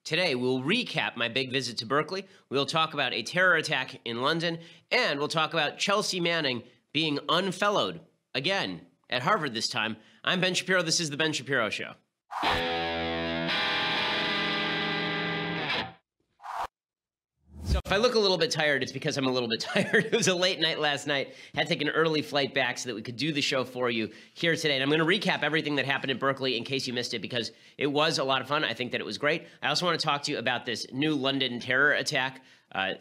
Today, we'll recap my big visit to Berkeley. We'll talk about a terror attack in London, and we'll talk about Chelsea Manning being unfellowed again at Harvard this time. I'm Ben Shapiro. This is The Ben Shapiro Show. So if I look a little bit tired, it's because I'm a little bit tired. It was a late night last night. Had to take an early flight back so that we could do the show for you here today. And I'm going to recap everything that happened at Berkeley in case you missed it, because it was a lot of fun. I think that it was great. I also want to talk to you about this new London terror attack.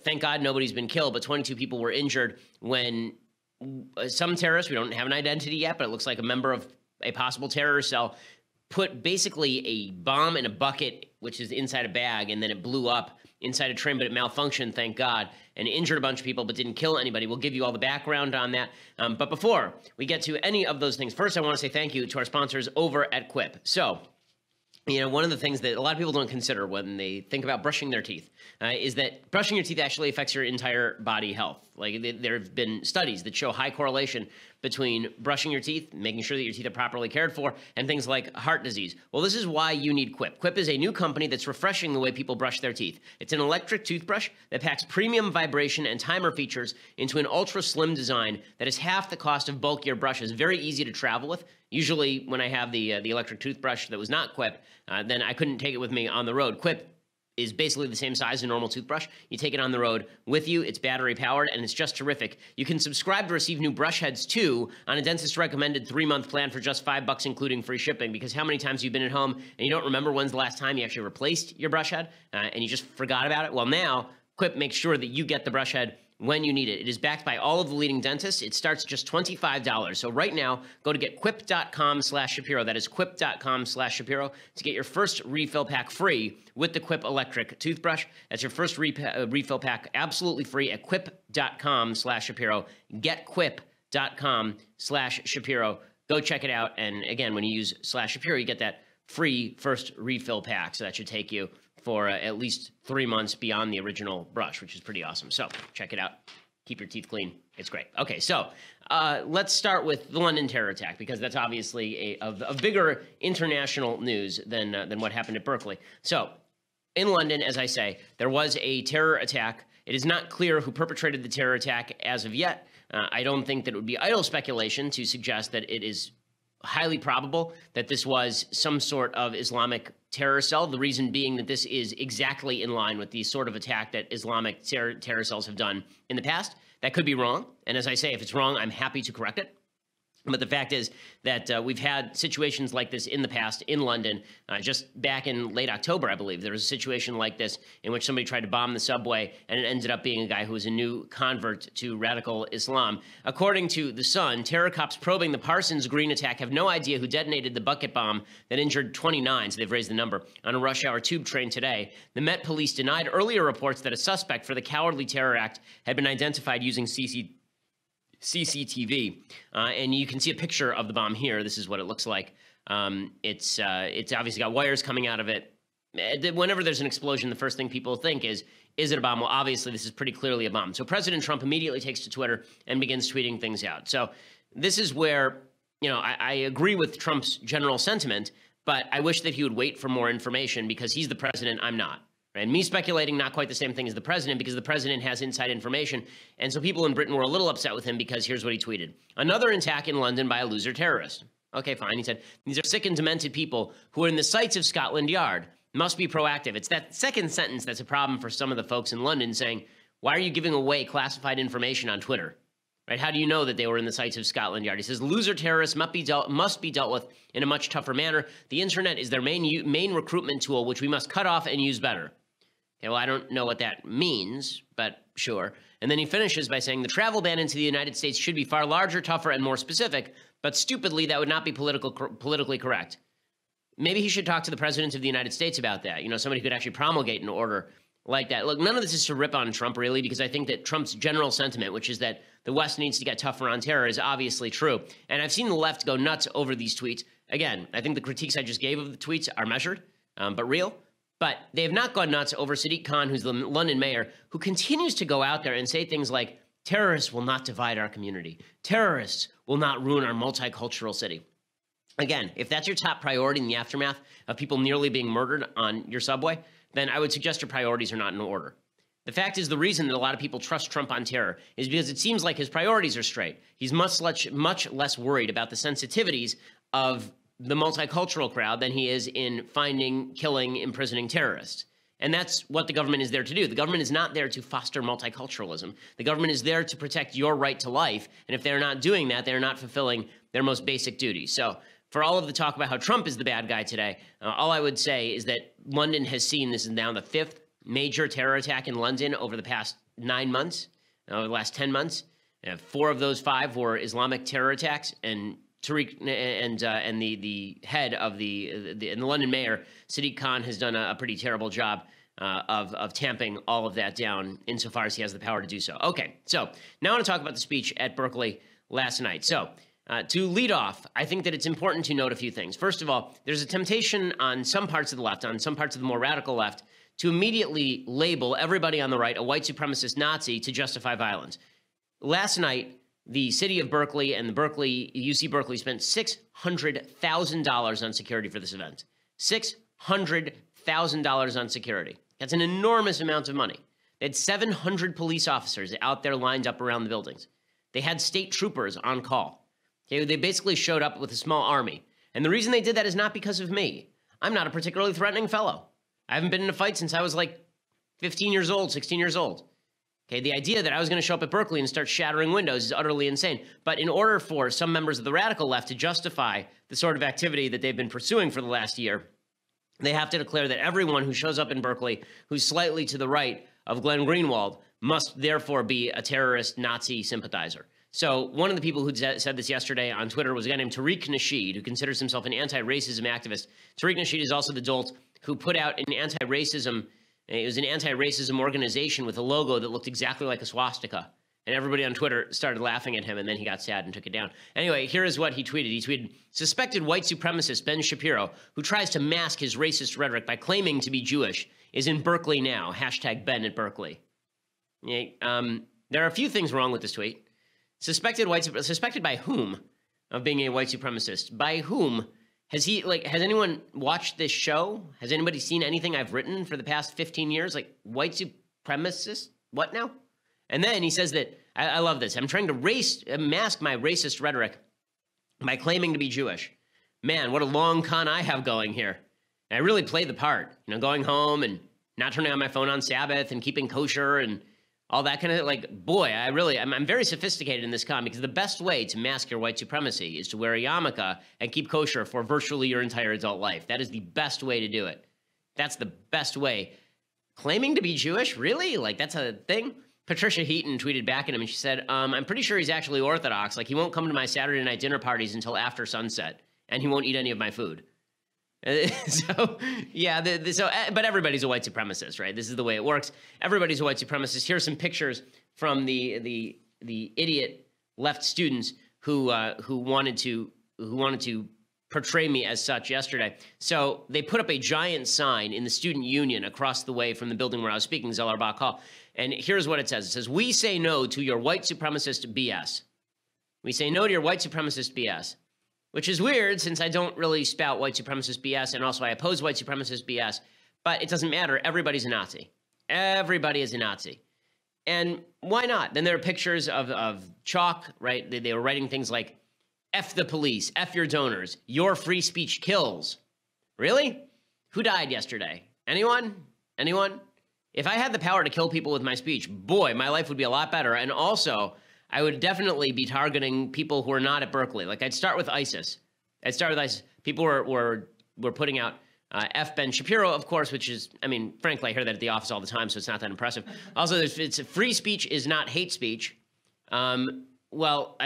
Thank God nobody's been killed, but 22 people were injured when some terrorists, we don't have an identity yet, but it looks like a member of a possible terror cell, put basically a bomb in a bucket, which is inside a bag, and then it blew up inside a train, but it malfunctioned, thank God, and injured a bunch of people, but didn't kill anybody. We'll give you all the background on that. But before we get to any of those things, first I want to say thank you to our sponsors over at Quip. So, you know, one of the things that a lot of people don't consider when they think about brushing their teeth is that brushing your teeth actually affects your entire body health. Like, there have been studies that show high correlation between brushing your teeth, making sure that your teeth are properly cared for, and things like heart disease. Well, this is why you need Quip. Quip is a new company that's refreshing the way people brush their teeth. It's an electric toothbrush that packs premium vibration and timer features into an ultra-slim design that is half the cost of bulkier brushes. Very easy to travel with. Usually when I have the electric toothbrush that was not Quip, then I couldn't take it with me on the road. Quip is basically the same size as a normal toothbrush. You take it on the road with you. It's battery powered, and it's just terrific. You can subscribe to receive new brush heads too on a dentist recommended 3-month plan for just $5, including free shipping. Because how many times you've been at home and you don't remember when's the last time you actually replaced your brush head and you just forgot about it? Well, now Quip makes sure that you get the brush head when you need it. It is backed by all of the leading dentists. It starts just $25. So right now, go to getquip.com/Shapiro. That is quip.com/Shapiro to get your first refill pack free with the Quip electric toothbrush. That's your first refill pack absolutely free at quip.com/Shapiro. Getquip.com/Shapiro. Go check it out. And again, when you use /Shapiro, you get that free first refill pack. So that should take you for at least 3 months beyond the original brush, which is pretty awesome. So check it out. Keep your teeth clean. It's great. Okay, so let's start with the London terror attack, because that's obviously a bigger international news than what happened at Berkeley. So in London, as I say, there was a terror attack. It is not clear who perpetrated the terror attack as of yet. I don't think that it would be idle speculation to suggest that it is highly probable that this was some sort of Islamic terror cell. The reason being that this is exactly in line with the sort of attack that Islamic terror cells have done in the past. That could be wrong. And as I say, if it's wrong, I'm happy to correct it. But the fact is that we've had situations like this in the past in London. Just back in late October, I believe, there was a situation like this in which somebody tried to bomb the subway, and it ended up being a guy who was a new convert to radical Islam. According to The Sun, terror cops probing the Parsons Green attack have no idea who detonated the bucket bomb that injured 29, so they've raised the number, on a rush hour tube train today. The Met Police denied earlier reports that a suspect for the cowardly terror act had been identified using CCTV, and you can see a picture of the bomb here. This is what it looks like. It's obviously got wires coming out of it. Whenever there's an explosion, the first thing people think is it a bomb? Well, obviously, this is pretty clearly a bomb. So President Trump immediately takes to Twitter and begins tweeting things out. So this is where, you know, I agree with Trump's general sentiment, but I wish that he would wait for more information, because he's the president, I'm not. And me speculating, not quite the same thing as the president, because the president has inside information. And so people in Britain were a little upset with him, because here's what he tweeted. Another attack in London by a loser terrorist. Okay, fine. He said, these are sick and demented people who are in the sights of Scotland Yard. Must be proactive. It's that second sentence that's a problem for some of the folks in London, saying, why are you giving away classified information on Twitter? Right? How do you know that they were in the sights of Scotland Yard? He says, loser terrorists must be dealt with in a much tougher manner. The internet is their main recruitment tool, which we must cut off and use better. Okay, well, I don't know what that means, but sure. And then he finishes by saying the travel ban into the United States should be far larger, tougher, and more specific, but stupidly, that would not be politically correct. Maybe he should talk to the president of the United States about that. You know, somebody who could actually promulgate an order like that. Look, none of this is to rip on Trump, really, because I think that Trump's general sentiment, which is that the West needs to get tougher on terror, is obviously true. And I've seen the left go nuts over these tweets. Again, I think the critiques I just gave of the tweets are measured, but real. But they have not gone nuts over Sadiq Khan, who's the London mayor, who continues to go out there and say things like, terrorists will not divide our community. Terrorists will not ruin our multicultural city. Again, if that's your top priority in the aftermath of people nearly being murdered on your subway, then I would suggest your priorities are not in order. The fact is, the reason that a lot of people trust Trump on terror is because it seems like his priorities are straight. He's much less worried about the sensitivities of the multicultural crowd than he is in finding, killing, imprisoning terrorists. And that's what the government is there to do. The government is not there to foster multiculturalism. The government is there to protect your right to life. And if they're not doing that, they're not fulfilling their most basic duties. So for all of the talk about how Trump is the bad guy today, all I would say is that London has seen, this is now the 5th major terror attack in London over the past 9 months, over the last 10 months. 4 of those 5 were Islamic terror attacks, and Tariq and the head of the London mayor, Sadiq Khan, has done a pretty terrible job of tamping all of that down insofar as he has the power to do so. Okay, so now I want to talk about the speech at Berkeley last night. So to lead off, I think that it's important to note a few things. First of all, there's a temptation on some parts of the left, on some parts of the more radical left, to immediately label everybody on the right a white supremacist Nazi to justify violence. Last night, the city of Berkeley and UC Berkeley spent $600,000 on security for this event. $600,000 on security. That's an enormous amount of money. They had 700 police officers out there lined up around the buildings. They had state troopers on call. Okay, they basically showed up with a small army. And the reason they did that is not because of me. I'm not a particularly threatening fellow. I haven't been in a fight since I was like 15 years old, 16 years old. Okay, the idea that I was going to show up at Berkeley and start shattering windows is utterly insane. But in order for some members of the radical left to justify the sort of activity that they've been pursuing for the last year, they have to declare that everyone who shows up in Berkeley who's slightly to the right of Glenn Greenwald must therefore be a terrorist Nazi sympathizer. So one of the people who said this yesterday on Twitter was a guy named Tariq Nasheed, who considers himself an anti-racism activist. Tariq Nasheed is also the dolt who put out an anti-racism organization with a logo that looked exactly like a swastika. And everybody on Twitter started laughing at him, and then he got sad and took it down. Anyway, here is what he tweeted. He tweeted, "Suspected white supremacist Ben Shapiro, who tries to mask his racist rhetoric by claiming to be Jewish, is in Berkeley now. Hashtag Ben at Berkeley." Yeah, there are a few things wrong with this tweet. Suspected by whom of being a white supremacist? By whom? Has anyone watched this show? Has anybody seen anything I've written for the past 15 years? Like, white supremacist? What now? And then he says that, I love this, I'm trying to mask my racist rhetoric by claiming to be Jewish. Man, what a long con I have going here. And I really play the part, going home and not turning on my phone on Sabbath and keeping kosher and all that kind of, boy, I'm very sophisticated in this con, because the best way to mask your white supremacy is to wear a yarmulke and keep kosher for virtually your entire adult life. That is the best way to do it. That's the best way. Claiming to be Jewish? Really? That's a thing? Patricia Heaton tweeted back at him and she said, I'm pretty sure he's actually Orthodox. He won't come to my Saturday night dinner parties until after sunset, and he won't eat any of my food. So, yeah, but everybody's a white supremacist, right? This is the way it works. Everybody's a white supremacist. Here's some pictures from the idiot left students who wanted to portray me as such yesterday. So they put up a giant sign in the student union across the way from the building where I was speaking, Zellerbach Hall. And here's what it says. It says, "We say no to your white supremacist BS. We say no to your white supremacist BS." Which is weird, since I don't really spout white supremacist BS, and also I oppose white supremacist BS, but it doesn't matter. Everybody's a Nazi. Everybody is a Nazi. And why not? Then there are pictures of chalk, right? They were writing things like, "F the police, F your donors, your free speech kills." Really? Who died yesterday? Anyone? Anyone? If I had the power to kill people with my speech, boy, my life would be a lot better. And also, I would definitely be targeting people who are not at Berkeley. I'd start with ISIS. People were putting out F. Ben Shapiro, of course, which is, frankly, I hear that at the office all the time, so it's not that impressive. Also, it's free speech is not hate speech. Well,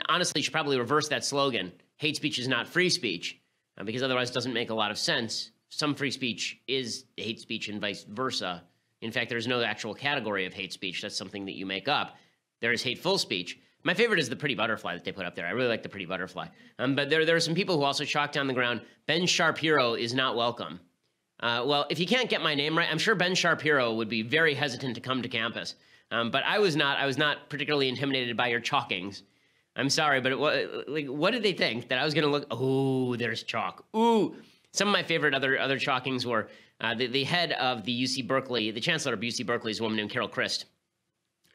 honestly, you should probably reverse that slogan. Hate speech is not free speech, because otherwise it doesn't make a lot of sense. Some free speech is hate speech and vice versa. In fact, there's no actual category of hate speech. That's something that you make up. There is hateful speech. My favorite is the pretty butterfly that they put up there. I really like the pretty butterfly. But there are some people who also chalked down the ground, Ben Shapiro is not welcome. Well, if you can't get my name right, I'm sure Ben Shapiro would be very hesitant to come to campus. But I was not particularly intimidated by your chalkings. I'm sorry, but what did they think? That I was going to look, oh, there's chalk. Ooh. Some of my favorite other chalkings were The head of the UC Berkeley, the chancellor of UC Berkeley, is a woman named Carol Christ.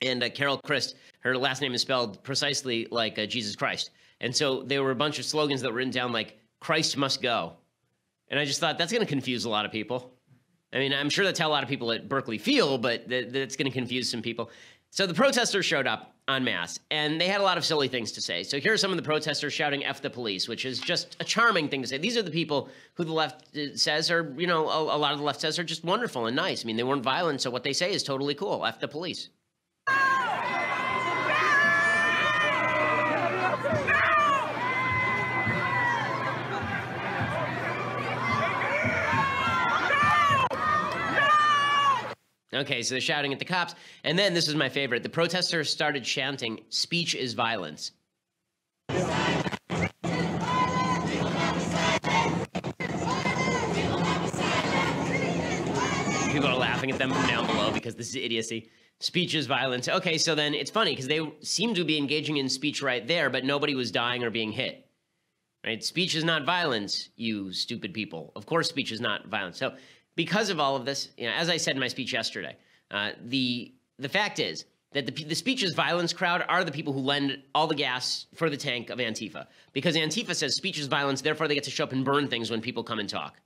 And Carol Christ, her last name is spelled precisely like Jesus Christ. And so there were a bunch of slogans that were written down like, Christ must go. And I just thought, that's going to confuse a lot of people. I mean, I'm sure that's how a lot of people at Berkeley feel, but that's going to confuse some people. So the protesters showed up en masse, and they had a lot of silly things to say. So here are some of the protesters shouting F the police, which is just a charming thing to say. These are the people who the left says are, you know, a lot of the left says are just wonderful and nice. I mean, they weren't violent, so what they say is totally cool. F the police. Okay, so they're shouting at the cops. And then, this is my favorite, the protesters started chanting, speech is violence. People are laughing at them from down below because this is idiocy. Speech is violence. Okay, so then it's funny because they seem to be engaging in speech right there, but nobody was dying or being hit. Right? Speech is not violence, you stupid people. Of course speech is not violence. So because of all of this, you know, as I said in my speech yesterday, the fact is that the speech is violence crowd are the people who lend all the gas for the tank of Antifa. Because Antifa says speech is violence, therefore they get to show up and burn things when people come and talk,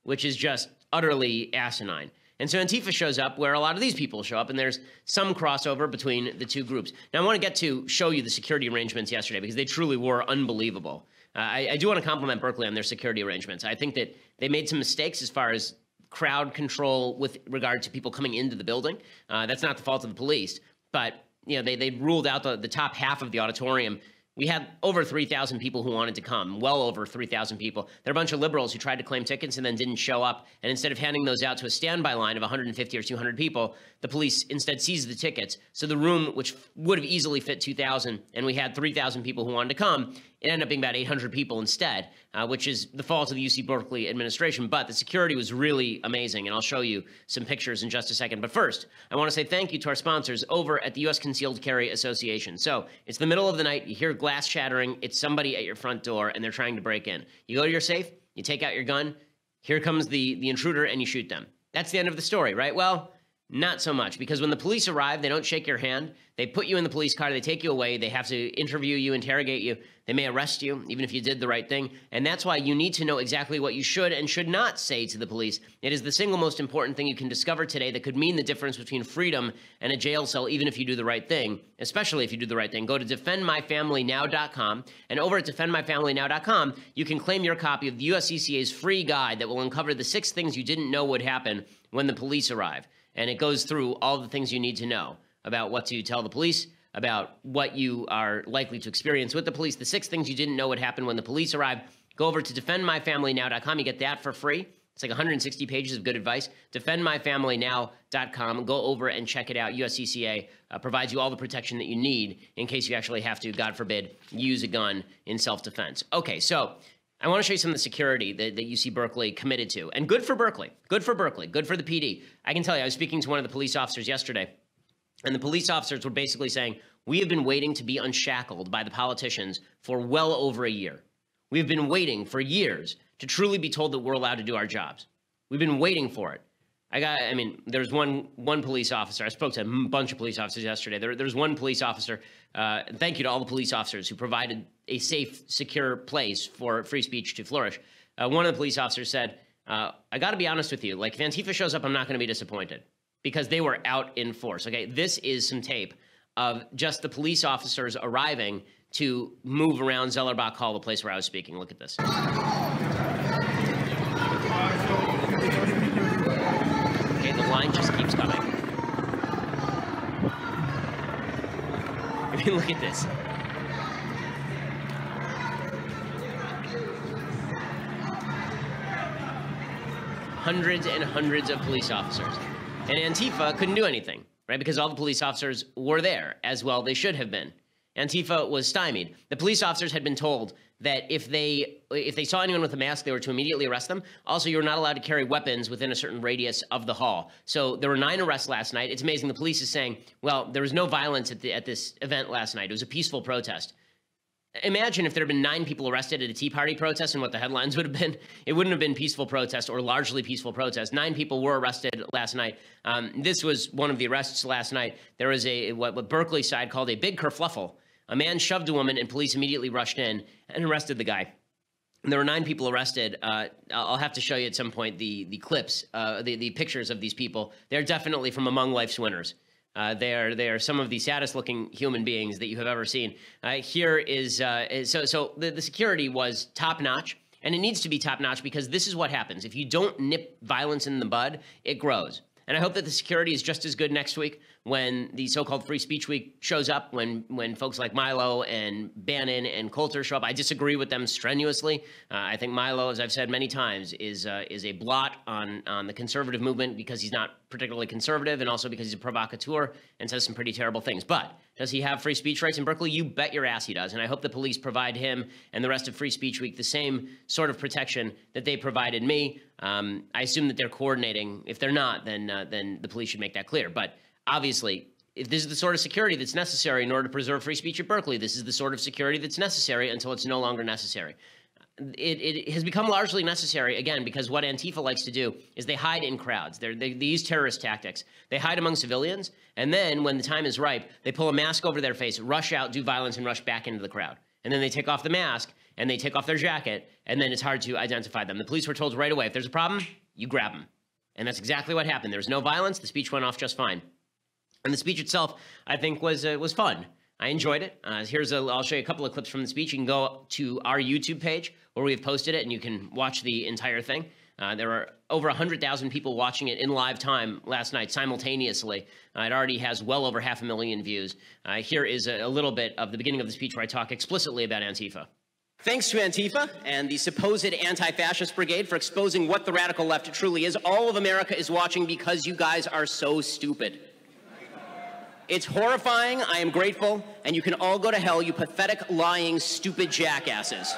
which is just utterly asinine. And so Antifa shows up where a lot of these people show up, and there's some crossover between the two groups. Now, I want to get to show you the security arrangements yesterday because they truly were unbelievable. I do want to compliment Berkeley on their security arrangements. I think that they made some mistakes as far as crowd control with regard to people coming into the building. That's not the fault of the police, but you know they ruled out the top half of the auditorium. We had over 3,000 people who wanted to come, well over 3,000 people. There are a bunch of liberals who tried to claim tickets and then didn't show up. And instead of handing those out to a standby line of 150 or 200 people, the police instead seized the tickets. So the room, which would have easily fit 2,000, and we had 3,000 people who wanted to come, it ended up being about 800 people instead, which is the fault of the UC Berkeley administration. But the security was really amazing, and I'll show you some pictures in just a second. But first, I want to say thank you to our sponsors over at the U.S. Concealed Carry Association. So it's the middle of the night, you hear glass shattering, it's somebody at your front door, and they're trying to break in. You go to your safe, you take out your gun, here comes the intruder, and you shoot them. That's the end of the story, right? Well, not so much, because when the police arrive, they don't shake your hand. They put you in the police car, they take you away, they have to interview you, interrogate you, they may arrest you, even if you did the right thing. And that's why you need to know exactly what you should and should not say to the police. It is the single most important thing you can discover today that could mean the difference between freedom and a jail cell, even if you do the right thing, especially if you do the right thing. Go to defendmyfamilynow.com, and over at defendmyfamilynow.com, you can claim your copy of the USCCA's free guide that will uncover the 6 things you didn't know would happen when the police arrive. And it goes through all the things you need to know about what to tell the police, about what you are likely to experience with the police, the 6 things you didn't know would happen when the police arrive. Go over to defendmyfamilynow.com. You get that for free. It's like 160 pages of good advice. Defendmyfamilynow.com. Go over and check it out. USCCA provides you all the protection that you need in case you actually have to, God forbid, use a gun in self-defense. Okay, so I want to show you some of the security that UC Berkeley committed to. And good for Berkeley. Good for Berkeley. Good for the PD. I can tell you, I was speaking to one of the police officers yesterday, and the police officers were basically saying, we have been waiting to be unshackled by the politicians for well over a year. We have been waiting for years to truly be told that we're allowed to do our jobs. We've been waiting for it. There's one police officer. I spoke to a bunch of police officers yesterday. There's one police officer. Thank you to all the police officers who provided a safe, secure place for free speech to flourish. One of the police officers said, I got to be honest with you. Like, if Antifa shows up, I'm not going to be disappointed, because they were out in force. Okay, this is some tape of just the police officers arriving to move around Zellerbach Hall, the place where I was speaking. Look at this. Okay, the line just keeps coming. I mean, look at this. Hundreds and hundreds of police officers. And Antifa couldn't do anything, right? Because all the police officers were there, as well they should have been. Antifa was stymied. The police officers had been told that if they saw anyone with a mask, they were to immediately arrest them. Also, you're not allowed to carry weapons within a certain radius of the hall. So there were 9 arrests last night. It's amazing. The police is saying, well, there was no violence at this event last night. It was a peaceful protest. Imagine if there had been 9 people arrested at a Tea Party protest and what the headlines would have been. It wouldn't have been peaceful protest or largely peaceful protest. 9 people were arrested last night. This was one of the arrests last night. There was what Berkeley side called a big kerfluffle. A man shoved a woman and police immediately rushed in and arrested the guy. And there were 9 people arrested. I'll have to show you at some point the clips, the pictures of these people. They're definitely from among life's winners. They are some of the saddest looking human beings that you have ever seen. Here is the security was top notch, and it needs to be top notch because this is what happens. If you don't nip violence in the bud, it grows. And I hope that the security is just as good next week when the so-called Free Speech Week shows up, when folks like Milo and Bannon and Coulter show up. I disagree with them strenuously. I think Milo, as I've said many times, is a blot on the conservative movement because he's not particularly conservative and also because he's a provocateur and says some pretty terrible things. But does he have free speech rights in Berkeley? You bet your ass he does. And I hope the police provide him and the rest of Free Speech Week the same sort of protection that they provided me. I assume that they're coordinating. If they're not, then the police should make that clear. But obviously, if this is the sort of security that's necessary in order to preserve free speech at Berkeley, this is the sort of security that's necessary until it's no longer necessary. It has become largely necessary, again, because what Antifa likes to do is they hide in crowds. They use terrorist tactics. They hide among civilians, and then when the time is ripe, they pull a mask over their face, rush out, do violence, and rush back into the crowd. And then they take off the mask, and they take off their jacket, and then it's hard to identify them. The police were told right away, if there's a problem, you grab them. And that's exactly what happened. There was no violence. The speech went off just fine. And the speech itself, I think, was fun. I enjoyed it. I'll show you a couple of clips from the speech. You can go to our YouTube page where we've posted it, and you can watch the entire thing. There were over 100,000 people watching it in live time last night simultaneously. It already has well over 500,000 views. Here is a little bit of the beginning of the speech where I talk explicitly about Antifa. Thanks to Antifa and the supposed anti-fascist brigade for exposing what the radical left truly is. All of America is watching because you guys are so stupid. It's horrifying, I am grateful, and you can all go to hell, you pathetic, lying, stupid jackasses.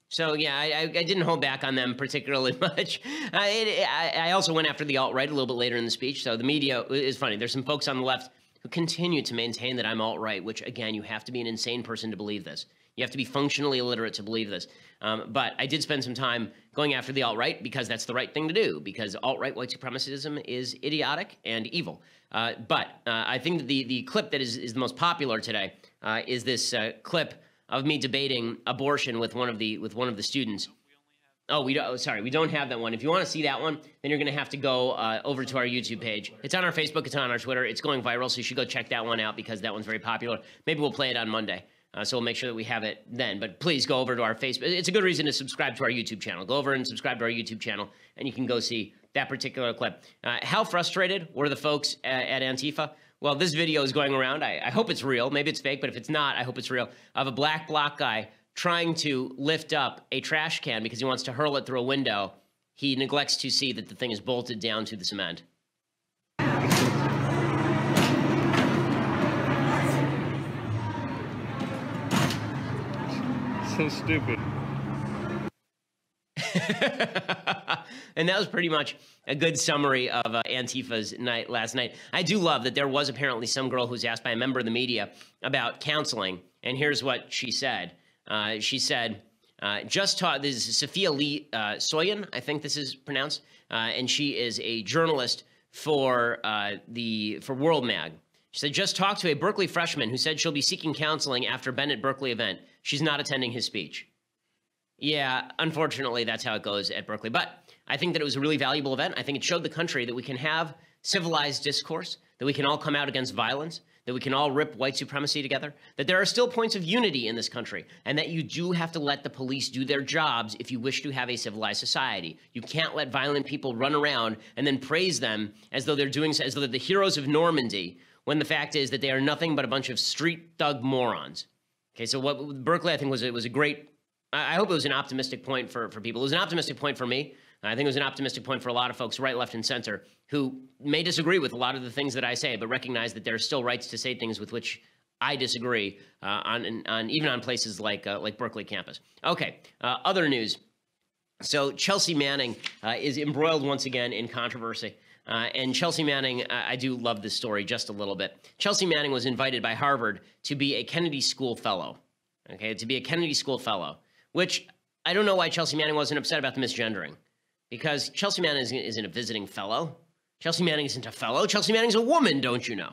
So, yeah, I didn't hold back on them particularly much. I also went after the alt-right a little bit later in the speech, so the media is funny. There's some folks on the left who continue to maintain that I'm alt-right, which, again, you have to be an insane person to believe this. You have to be functionally illiterate to believe this. But I did spend some time going after the alt-right because that's the right thing to do, because alt-right white supremacism is idiotic and evil. But I think that the clip that is the most popular today is this clip of me debating abortion with one of the students. Oh, we don't have that one. If you want to see that one, then you're going to have to go over to our YouTube page. It's on our Facebook. It's on our Twitter. It's going viral, so you should go check that one out because that one's very popular. Maybe we'll play it on Monday. So we'll make sure that we have it then. But please go over to our Facebook. It's a good reason to subscribe to our YouTube channel. Go over and subscribe to our YouTube channel, and you can go see that particular clip. How frustrated were the folks at Antifa? Well, this video is going around. I hope it's real. Maybe it's fake, but if it's not, I hope it's real. Of a black bloc guy trying to lift up a trash can because he wants to hurl it through a window. He neglects to see that the thing is bolted down to the cement. So stupid. And that was pretty much a good summary of Antifa's night last night. I do love that there was apparently some girl who was asked by a member of the media about counseling, and here's what she said. She said, this is Sophia Lee Soyan, I think this is pronounced, and she is a journalist for World Mag. She said, just talked to a Berkeley freshman who said she'll be seeking counseling after Bennett Berkeley event. She's not attending his speech. Yeah, unfortunately, that's how it goes at Berkeley. But I think that it was a really valuable event. I think it showed the country that we can have civilized discourse, that we can all come out against violence, that we can all rip white supremacy together, that there are still points of unity in this country, and that you do have to let the police do their jobs if you wish to have a civilized society. You can't let violent people run around and then praise them as though they're the heroes of Normandy, when the fact is that they are nothing but a bunch of street thug morons. Okay, so what Berkeley, I think, was a great, I hope it was an optimistic point for people. It was an optimistic point for me. I think it was an optimistic point for a lot of folks, right, left, and center, who may disagree with a lot of the things that I say, but recognize that there are still rights to say things with which I disagree even on places like Berkeley campus. Okay, other news. So Chelsea Manning is embroiled once again in controversy. And Chelsea Manning, I do love this story just a little bit. Chelsea Manning was invited by Harvard to be a Kennedy School Fellow. okay, to be a Kennedy School fellow, which I don't know why Chelsea Manning wasn't upset about the misgendering, because Chelsea Manning isn't a visiting fellow. Chelsea Manning isn't a fellow. Chelsea Manning's a woman, don't you know?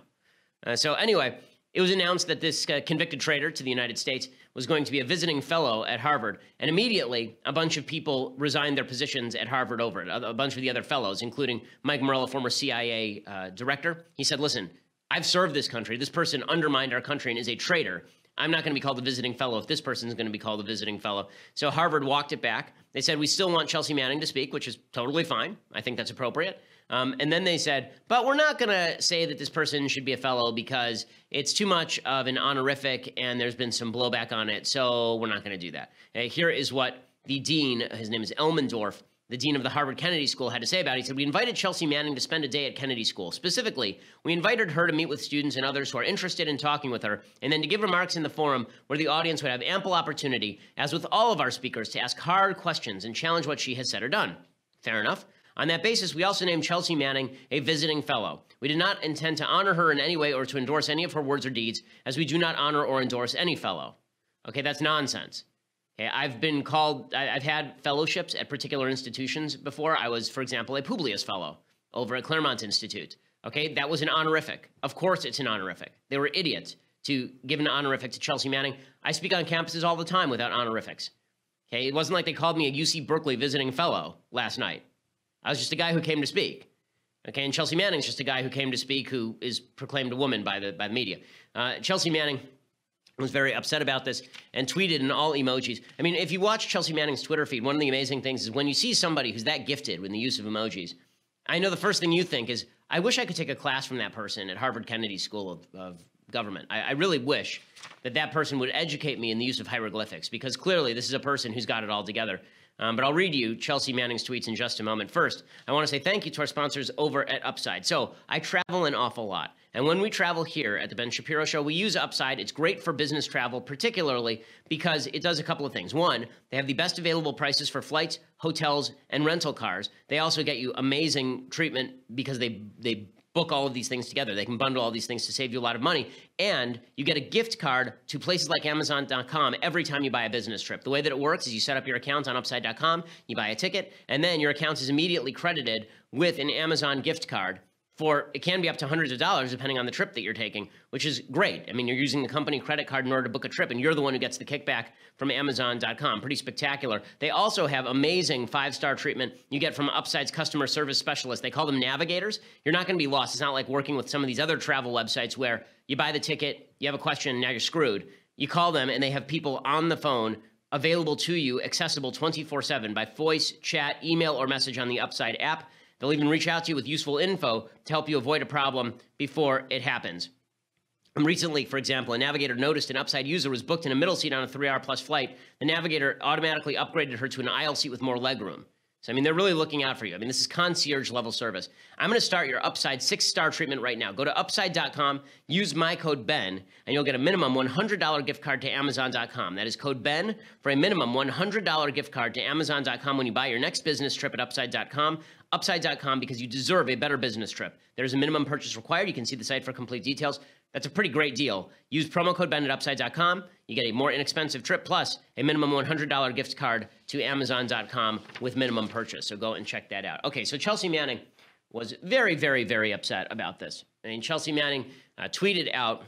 So anyway, it was announced that this convicted traitor to the United States was going to be a visiting fellow at Harvard, and immediately a bunch of people resigned their positions at Harvard over it, a bunch of the other fellows, including Mike Morello, former CIA director. He said, listen, I've served this country. This person undermined our country and is a traitor. I'm not going to be called a visiting fellow if this person is going to be called a visiting fellow. So Harvard walked it back. They said, we still want Chelsea Manning to speak, which is totally fine. I think that's appropriate. And then they said, but we're not going to say that this person should be a fellow because it's too much of an honorific and there's been some blowback on it. So we're not going to do that. Here is what the dean, his name is Elmendorf, the dean of the Harvard Kennedy School, had to say about it. He said, we invited Chelsea Manning to spend a day at Kennedy School. Specifically, we invited her to meet with students and others who are interested in talking with her, and then to give remarks in the forum where the audience would have ample opportunity, as with all of our speakers, to ask hard questions and challenge what she has said or done. Fair enough. On that basis, we also named Chelsea Manning a visiting fellow. We did not intend to honor her in any way or to endorse any of her words or deeds, as we do not honor or endorse any fellow. Okay, that's nonsense. Okay, I've had fellowships at particular institutions before. I was, for example, a Publius Fellow over at Claremont Institute. Okay, that was an honorific. Of course it's an honorific. They were idiots to give an honorific to Chelsea Manning. I speak on campuses all the time without honorifics. Okay, it wasn't like they called me a UC Berkeley visiting fellow last night. I was just a guy who came to speak. Okay, and Chelsea Manning's just a guy who came to speak who is proclaimed a woman by the media. Chelsea Manning was very upset about this and tweeted in all emojis. I mean, if you watch Chelsea Manning's Twitter feed, one of the amazing things is when you see somebody who's that gifted with the use of emojis, I know the first thing you think is, I wish I could take a class from that person at Harvard Kennedy School of Government. I really wish that that person would educate me in the use of hieroglyphics, because clearly this is a person who's got it all together. But I'll read you Chelsea Manning's tweets in just a moment. First, I want to say thank you to our sponsors over at Upside. So I travel an awful lot. And when we travel here at the Ben Shapiro Show, we use Upside. It's great for business travel, particularly because it does a couple of things. One, they have the best available prices for flights, hotels, and rental cars. They also get you amazing treatment because they book all of these things together. They can bundle all these things to save you a lot of money. And you get a gift card to places like Amazon.com every time you buy a business trip. The way that it works is you set up your account on Upside.com, you buy a ticket, and then your account is immediately credited with an Amazon gift card for, it can be up to hundreds of dollars depending on the trip that you're taking, which is great. I mean, you're using the company credit card in order to book a trip, and you're the one who gets the kickback from Amazon.com. Pretty spectacular. They also have amazing 5-star treatment you get from Upside's customer service specialists. They call them navigators. You're not going to be lost. It's not like working with some of these other travel websites where you buy the ticket, you have a question, and now you're screwed. You call them, and they have people on the phone available to you, accessible 24/7 by voice, chat, email, or message on the Upside app. They'll even reach out to you with useful info to help you avoid a problem before it happens. And recently, for example, a navigator noticed an Upside user was booked in a middle seat on a 3-hour-plus flight. The navigator automatically upgraded her to an aisle seat with more legroom. So, I mean, they're really looking out for you. I mean, this is concierge-level service. I'm going to start your Upside 6-star treatment right now. Go to Upside.com, use my code BEN, and you'll get a minimum $100 gift card to Amazon.com. That is code BEN for a minimum $100 gift card to Amazon.com when you buy your next business trip at Upside.com. Upside.com, because you deserve a better business trip. There's a minimum purchase required. You can see the site for complete details. That's a pretty great deal. Use promo code BEN at Upside.com. You get a more inexpensive trip plus a minimum $100 gift card to Amazon.com with minimum purchase. So go and check that out. Okay, so Chelsea Manning was very, very, very upset about this. I mean, Chelsea Manning tweeted out.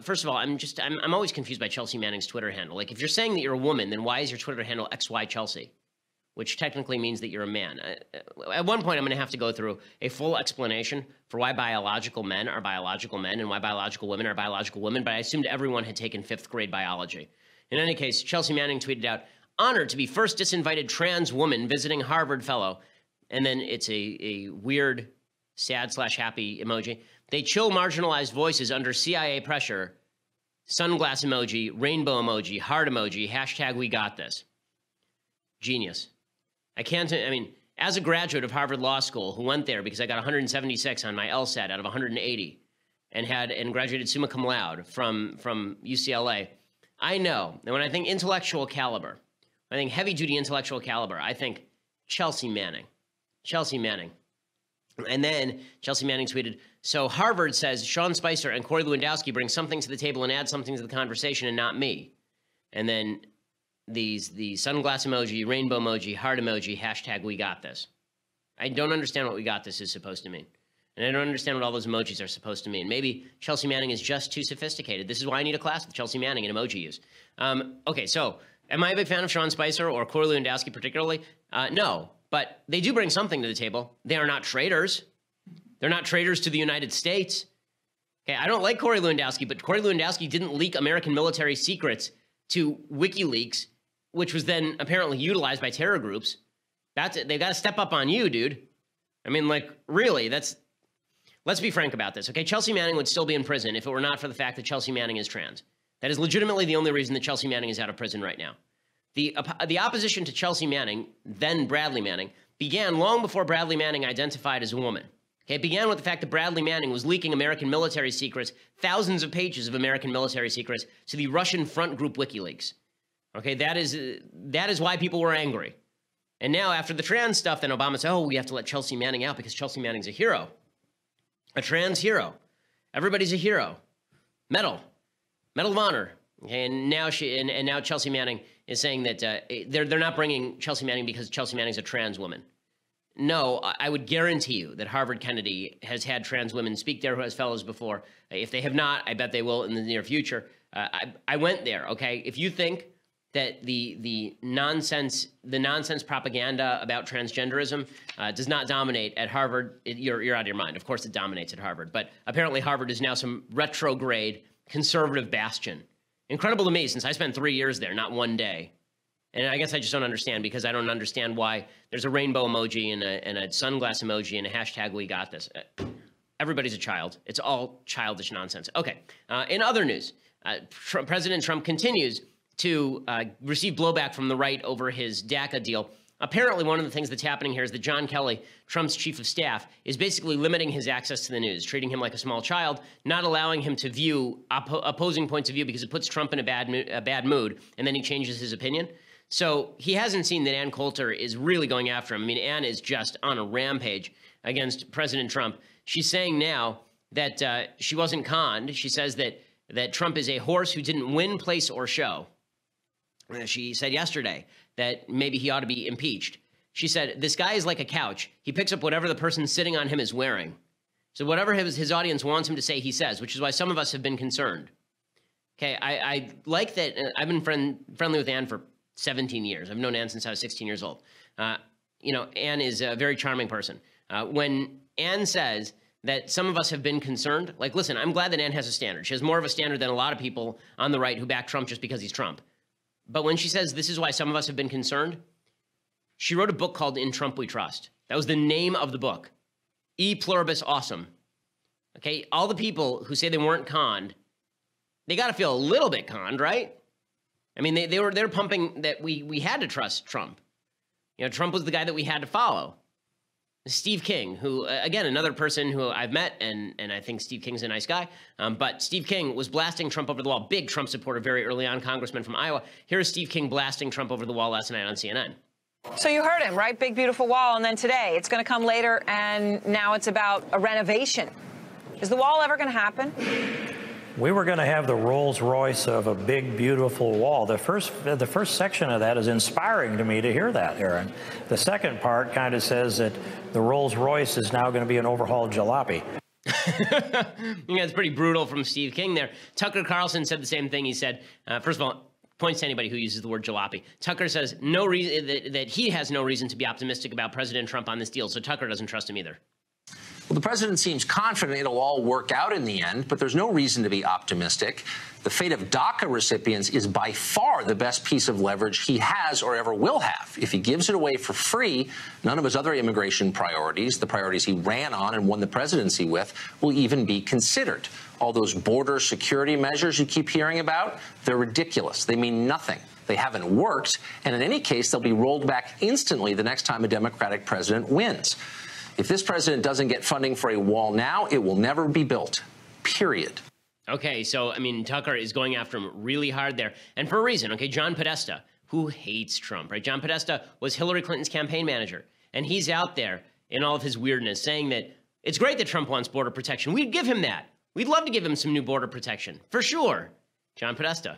First of all, I'm always confused by Chelsea Manning's Twitter handle. Like, if you're saying that you're a woman, then why is your Twitter handle XYChelsea? Which technically means that you're a man. At one point, I'm going to have to go through a full explanation for why biological men are biological men and why biological women are biological women, but I assumed everyone had taken 5th grade biology. In any case, Chelsea Manning tweeted out, honored to be first disinvited trans woman visiting Harvard fellow. And then it's a weird, sad/happy emoji. They chill marginalized voices under CIA pressure. Sunglass emoji, rainbow emoji, heart emoji, hashtag we got this. Genius. I mean, as a graduate of Harvard Law School who went there because I got 176 on my LSAT out of 180 and graduated summa cum laude from UCLA, I know that when I think intellectual caliber, I think heavy-duty intellectual caliber, I think Chelsea Manning. Chelsea Manning. And then Chelsea Manning tweeted, so Harvard says Sean Spicer and Corey Lewandowski bring something to the table and add something to the conversation and not me. and then the sunglass emoji, rainbow emoji, heart emoji, hashtag we got this. I don't understand what we got this is supposed to mean. And I don't understand what all those emojis are supposed to mean. Maybe Chelsea Manning is just too sophisticated. This is why I need a class with Chelsea Manning and emoji use. Okay, so am I a big fan of Sean Spicer or Corey Lewandowski particularly? No, but they do bring something to the table. They are not traitors. They're not traitors to the United States. Okay, I don't like Corey Lewandowski, but Corey Lewandowski didn't leak American military secrets to WikiLeaks, which was then apparently utilized by terror groups. They've got to step up on you, dude. I mean, like, really, let's be frank about this, okay? Chelsea Manning would still be in prison if it were not for the fact that Chelsea Manning is trans. That is legitimately the only reason that Chelsea Manning is out of prison right now. The opposition to Chelsea Manning, then Bradley Manning, began long before Bradley Manning identified as a woman. Okay, it began with the fact that Bradley Manning was leaking American military secrets, thousands of pages of American military secrets, to the Russian front group WikiLeaks. Okay, that is why people were angry. And now after the trans stuff, then Obama said, oh, we have to let Chelsea Manning out because Chelsea Manning's a hero. A trans hero. Everybody's a hero. Medal of honor. Okay, and now now Chelsea Manning is saying that they're not bringing Chelsea Manning because Chelsea Manning's a trans woman. No, I would guarantee you that Harvard Kennedy has had trans women speak there as fellows before. If they have not, I bet they will in the near future. I went there. Okay, if you think that the nonsense propaganda about transgenderism does not dominate at Harvard, you're out of your mind. Of course it dominates at Harvard, but apparently Harvard is now some retrograde conservative bastion. Incredible to me, since I spent 3 years there, not one day. And I guess I just don't understand, because I don't understand why there's a rainbow emoji and a sunglass emoji and a hashtag we got this. Everybody's a child. It's all childish nonsense. Okay, in other news, President Trump continues to receive blowback from the right over his DACA deal. Apparently, one of the things that's happening here is that John Kelly, Trump's chief of staff, is basically limiting his access to the news, treating him like a small child, not allowing him to view opposing points of view because it puts Trump in a bad mood, and then he changes his opinion. So he hasn't seen that Ann Coulter is really going after him. I mean, Ann is just on a rampage against President Trump. She's saying now that she wasn't conned. She says that Trump is a horse who didn't win, place, or show. She said yesterday that maybe he ought to be impeached. She said, this guy is like a couch. He picks up whatever the person sitting on him is wearing. So whatever his audience wants him to say, he says, which is why some of us have been concerned. Okay, I like that. I've been friendly with Ann for 17 years. I've known Ann since I was 16 years old. You know, Ann is a very charming person. When Ann says that some of us have been concerned, like, listen, I'm glad that Ann has a standard. She has more of a standard than a lot of people on the right who back Trump just because he's Trump. But when she says this is why some of us have been concerned, she wrote a book called In Trump We Trust. That was the name of the book. E pluribus awesome. Okay, all the people who say they weren't conned, they got to feel a little bit conned, right? I mean, they're pumping that we had to trust Trump. You know, Trump was the guy that we had to follow. Steve King, who, again, another person who I've met, and I think Steve King's a nice guy, but Steve King was blasting Trump over the wall. Big Trump supporter very early on, congressman from Iowa. Here's Steve King blasting Trump over the wall last night on CNN. So you heard him, right? Big, beautiful wall. And then today, it's going to come later, and now it's about a renovation. Is the wall ever going to happen? We were going to have the Rolls Royce of a big, beautiful wall. The first section of that is inspiring to me to hear that, Aaron. The second part kind of says that the Rolls Royce is now going to be an overhauled jalopy. Yeah, it's pretty brutal from Steve King there. Tucker Carlson said the same thing. He said, first of all, points to anybody who uses the word jalopy. Tucker says no reason that he has no reason to be optimistic about President Trump on this deal, so Tucker doesn't trust him either. Well, the president seems confident it'll all work out in the end, but there's no reason to be optimistic. The fate of DACA recipients is by far the best piece of leverage he has or ever will have. If he gives it away for free, none of his other immigration priorities, the priorities he ran on and won the presidency with, will even be considered. All those border security measures you keep hearing about, they're ridiculous. They mean nothing. They haven't worked, and in any case, they'll be rolled back instantly the next time a Democratic president wins. If this president doesn't get funding for a wall now, it will never be built, period. Okay, so, I mean, Tucker is going after him really hard there, and for a reason. Okay, John Podesta, who hates Trump, right? John Podesta was Hillary Clinton's campaign manager, and he's out there in all of his weirdness saying that it's great that Trump wants border protection. We'd give him that. We'd love to give him some new border protection, for sure. John Podesta.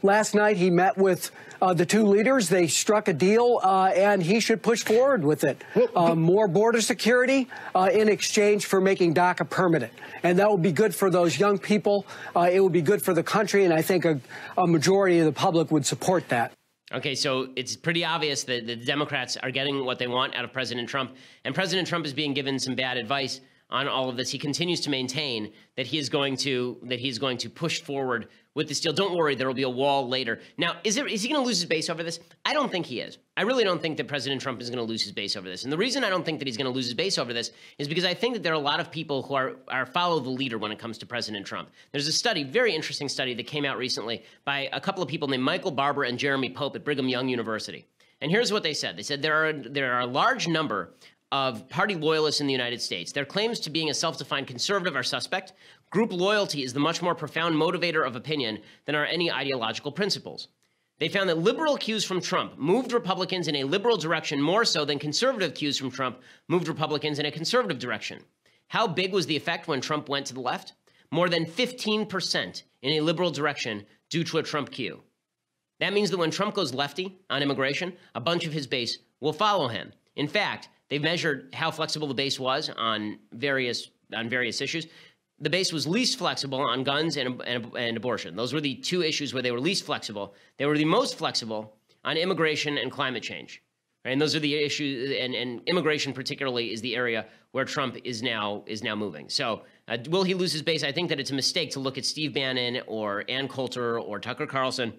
Last night, he met with the two leaders. They struck a deal, and he should push forward with it. More border security in exchange for making DACA permanent. And that will be good for those young people. It will be good for the country, and I think a majority of the public would support that. Okay, so it's pretty obvious that the Democrats are getting what they want out of President Trump, and President Trump is being given some bad advice on all of this. He continues to maintain that he's going to push forward with this deal. Don't worry, there will be a wall later. Now, is he going to lose his base over this? I don't think he is. I really don't think that President Trump is going to lose his base over this. And the reason I don't think that he's going to lose his base over this is because I think that there are a lot of people who are follow the leader when it comes to President Trump. There's a study, very interesting study, that came out recently by a couple of people named Michael Barber and Jeremy Pope at Brigham Young University. And here's what they said. They said there are a large number of party loyalists in the United States. Their claims to being a self-defined conservative are suspect. Group loyalty is the much more profound motivator of opinion than are any ideological principles. They found that liberal cues from Trump moved Republicans in a liberal direction more so than conservative cues from Trump moved Republicans in a conservative direction. How big was the effect when Trump went to the left? More than 15% in a liberal direction due to a Trump cue. That means that when Trump goes lefty on immigration, a bunch of his base will follow him. In fact, they've measured how flexible the base was on various issues. The base was least flexible on guns and abortion. Those were the two issues where they were least flexible. They were the most flexible on immigration and climate change. Right? And those are the issues, and immigration particularly is the area where Trump is now moving. So will he lose his base? I think that it's a mistake to look at Steve Bannon or Ann Coulter or Tucker Carlson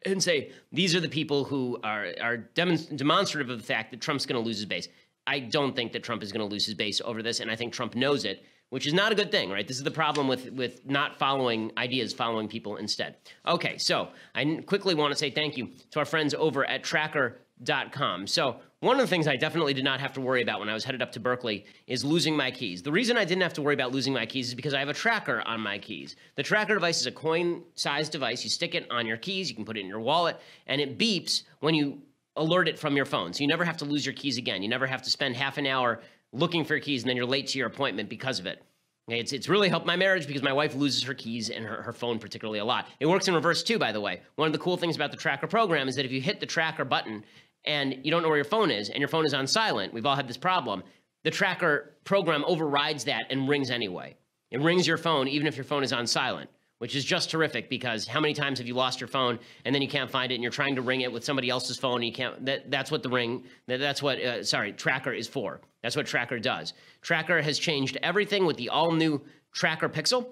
and say, these are the people who are demonstrative of the fact that Trump's going to lose his base. I don't think that Trump is going to lose his base over this, and I think Trump knows it, which is not a good thing, right? This is the problem with not following ideas, following people instead. Okay, so I quickly want to say thank you to our friends over at Tracker.com. So one of the things I definitely did not have to worry about when I was headed up to Berkeley is losing my keys. The reason I didn't have to worry about losing my keys is because I have a tracker on my keys. The tracker device is a coin-sized device. You stick it on your keys, you can put it in your wallet, and it beeps when you alert it from your phone. So you never have to lose your keys again. You never have to spend half an hour looking for your keys and then you're late to your appointment because of it. Okay, it's really helped my marriage because my wife loses her keys and her phone particularly a lot. It works in reverse too, by the way. One of the cool things about the tracker program is that if you hit the tracker button and you don't know where your phone is and your phone is on silent, we've all had this problem, the tracker program overrides that and rings anyway. It rings your phone even if your phone is on silent, which is just terrific because how many times have you lost your phone and then you can't find it and you're trying to ring it with somebody else's phone and you can't, that's what Tracker is for. That's what Tracker does. Tracker has changed everything with the all-new Tracker Pixel,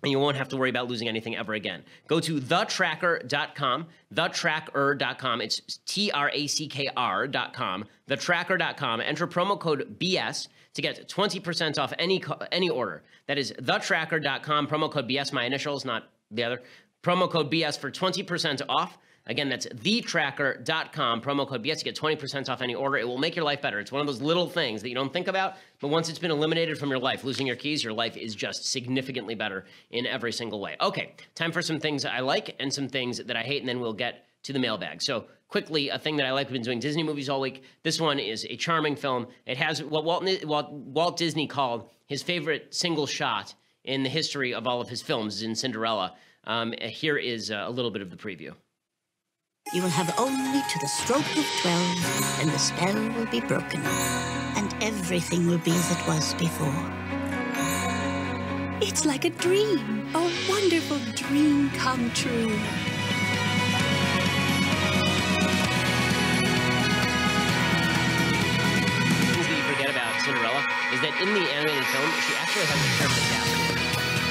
and you won't have to worry about losing anything ever again. Go to thetracker.com, thetracker.com. It's TRACKR.com, thetracker.com. Enter promo code BS to get 20% off any order. That is thetracker.com, promo code BS, my initials, not the other. Promo code BS for 20% off. Again, that's thetracker.com, promo code BS. You get 20% off any order. It will make your life better. It's one of those little things that you don't think about, but once it's been eliminated from your life, losing your keys, your life is just significantly better in every single way. Okay, time for some things I like and some things that I hate, and then we'll get to the mailbag. So quickly, a thing that I like, we've been doing Disney movies all week. This one is a charming film. It has what Walt Disney called his favorite single shot in the history of all of his films in Cinderella. Here is a little bit of the preview. You will have only to the stroke of 12, and the spell will be broken, and everything will be as it was before. It's like a dream, a wonderful dream come true. Things that you forget about Cinderella is that in the animated film, she actually has a character assassin.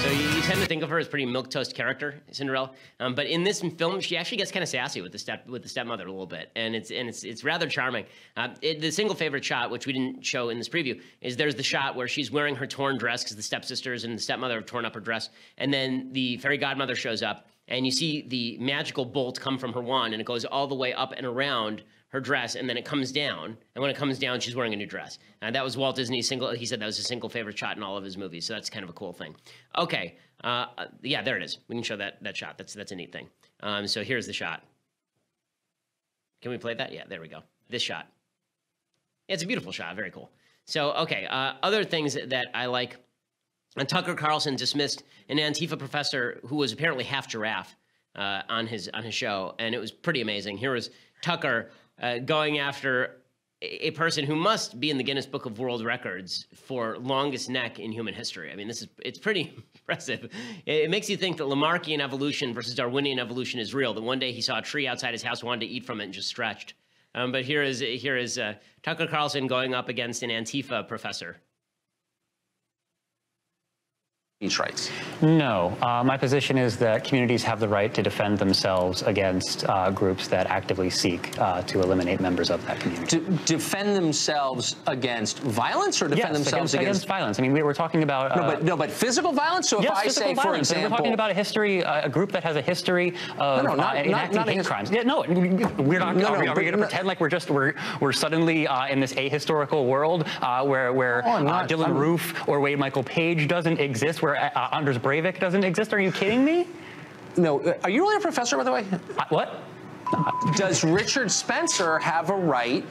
So you tend to think of her as pretty milquetoast character, Cinderella, but in this film, she actually gets kind of sassy with the stepmother a little bit, and it's rather charming. The single favorite shot, which we didn't show in this preview, is there's the shot where she's wearing her torn dress because the stepsisters and the stepmother have torn up her dress, and then the fairy godmother shows up, and you see the magical bolt come from her wand, and it goes all the way up and around her dress, and then it comes down, and when it comes down, she's wearing a new dress. That was Walt Disney's he said that was his single favorite shot in all of his movies, so that's kind of a cool thing. Okay, yeah, there it is. We can show that shot. That's a neat thing. So here's the shot. Can we play that? Yeah, there we go. This shot. Yeah, it's a beautiful shot, very cool. So, okay, other things that I like, and Tucker Carlson dismissed an Antifa professor who was apparently half giraffe on his show, and it was pretty amazing. Here was Tucker going after a person who must be in the Guinness Book of World Records for longest neck in human history. I mean, it's pretty impressive. It makes you think that Lamarckian evolution versus Darwinian evolution is real, that one day he saw a tree outside his house, wanted to eat from it, and just stretched. But here is Tucker Carlson going up against an Antifa professor. Rights. No. My position is that communities have the right to defend themselves against groups that actively seek to eliminate members of that community. Defend themselves against violence, or defend themselves against violence? I mean, we were talking about... No, but physical violence? So if I say, for example... We're talking about a history, a group that has a history of enacting hate crimes. Yeah, no, we're not... Are we going to pretend like we're suddenly in this ahistorical world where Dylan Roof or Wade Michael Page doesn't exist, where Anders Breivik doesn't exist? Are you kidding me? No. Are you really a professor, by the way? What? Does Richard Spencer have a right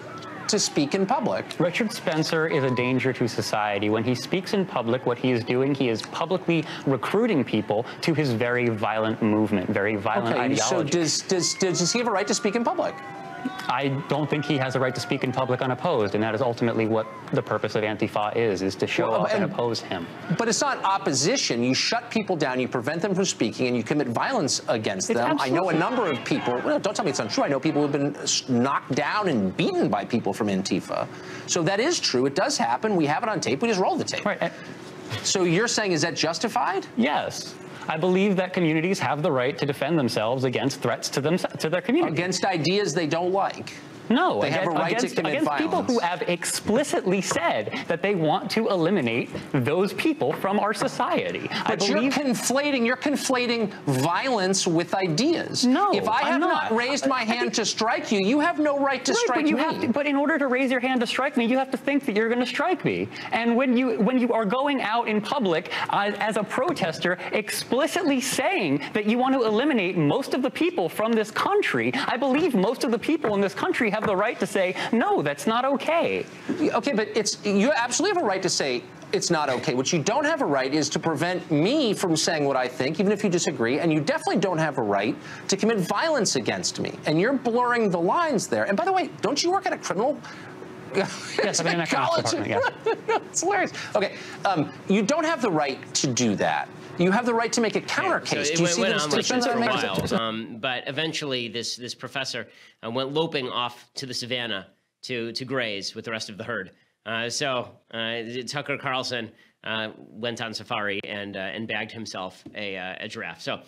to speak in public? Richard Spencer is a danger to society. When he speaks in public, what he is doing, he is publicly recruiting people to his very violent movement, very violent ideology. So does he have a right to speak in public? I don't think he has a right to speak in public unopposed, and that is ultimately what the purpose of Antifa is to show up and oppose him. But it's not opposition. You shut people down, you prevent them from speaking, and you commit violence against them. I know a number of people, well, don't tell me it's untrue, I know people who have been knocked down and beaten by people from Antifa. So that is true. It does happen. We have it on tape. We just roll the tape. Right. So you're saying, is that justified? Yes. I believe that communities have the right to defend themselves against threats to their community. Against ideas they don't like. No, they have a right to commit violence. People who have explicitly said that they want to eliminate those people from our society. But you're conflating violence with ideas. No, if I have not raised my hand to strike you, you have no right to strike me. But in order to raise your hand to strike me, you have to think that you're going to strike me. And when you are going out in public as a protester, explicitly saying that you want to eliminate most of the people from this country, I believe most of the people in this country have the right to say, no, that's not okay. Okay, but you absolutely have a right to say it's not okay. What you don't have a right is to prevent me from saying what I think, even if you disagree, and you definitely don't have a right to commit violence against me. And you're blurring the lines there. And by the way, don't you work at a criminal... Yes, I'm in an economics department, yeah. It's hilarious. Okay, you don't have the right to do that. You have the right to make a counter case. So do you see the distinction for a while, but eventually this professor went loping off to the savannah to graze with the rest of the herd. So Tucker Carlson went on safari and bagged himself a giraffe. So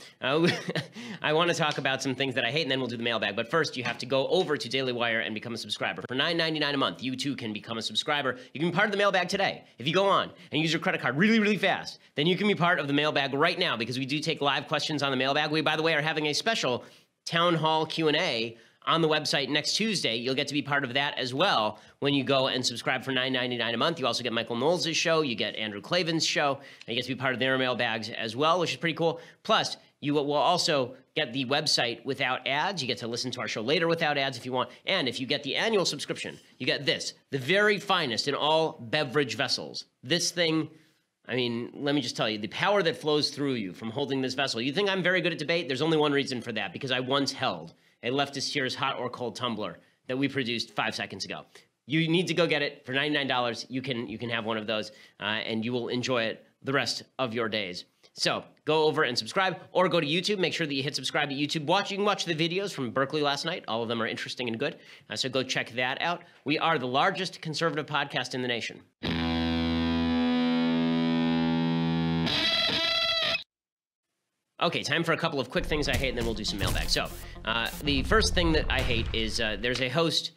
I want to talk about some things that I hate, and then we'll do the mailbag. But first, you have to go over to Daily Wire and become a subscriber. For $9.99 a month, you too can become a subscriber. You can be part of the mailbag today. If you go on and use your credit card really, really fast, then you can be part of the mailbag right now, because we do take live questions on the mailbag. We, by the way, are having a special town hall Q&A on the website next Tuesday. You'll get to be part of that as well when you go and subscribe for $9.99 a month. You also get Michael Knowles' show. You get Andrew Klavan's show. And you get to be part of their mailbags as well, which is pretty cool. Plus, you will also get the website without ads. You get to listen to our show later without ads if you want. And if you get the annual subscription, you get this, the very finest in all beverage vessels. This thing, I mean, let me just tell you, the power that flows through you from holding this vessel. You think I'm very good at debate? There's only one reason for that, because I once held a leftist Cheers hot or cold tumbler that we produced 5 seconds ago. You need to go get it for $99. You can have one of those, and you will enjoy it the rest of your days. So go over and subscribe, or go to YouTube. Make sure that you hit subscribe to YouTube. You can watch the videos from Berkeley last night. All of them are interesting and good. So go check that out. We are the largest conservative podcast in the nation. Okay, time for a couple of quick things I hate, and then we'll do some mailbag. So the first thing that I hate is there's a host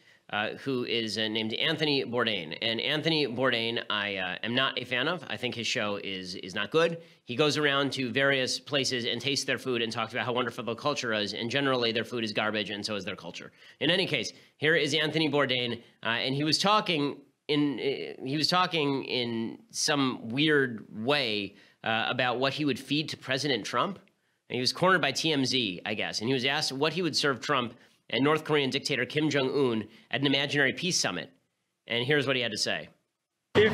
who is named Anthony Bourdain. And Anthony Bourdain, I am not a fan of. I think his show is not good. He goes around to various places and tastes their food and talks about how wonderful the culture is, and generally their food is garbage, and so is their culture. In any case, here is Anthony Bourdain, and he was talking in some weird way about what he would feed to President Trump. And he was cornered by TMZ, I guess, and he was asked what he would serve Trump and North Korean dictator Kim Jong-un at an imaginary peace summit. And here's what he had to say. If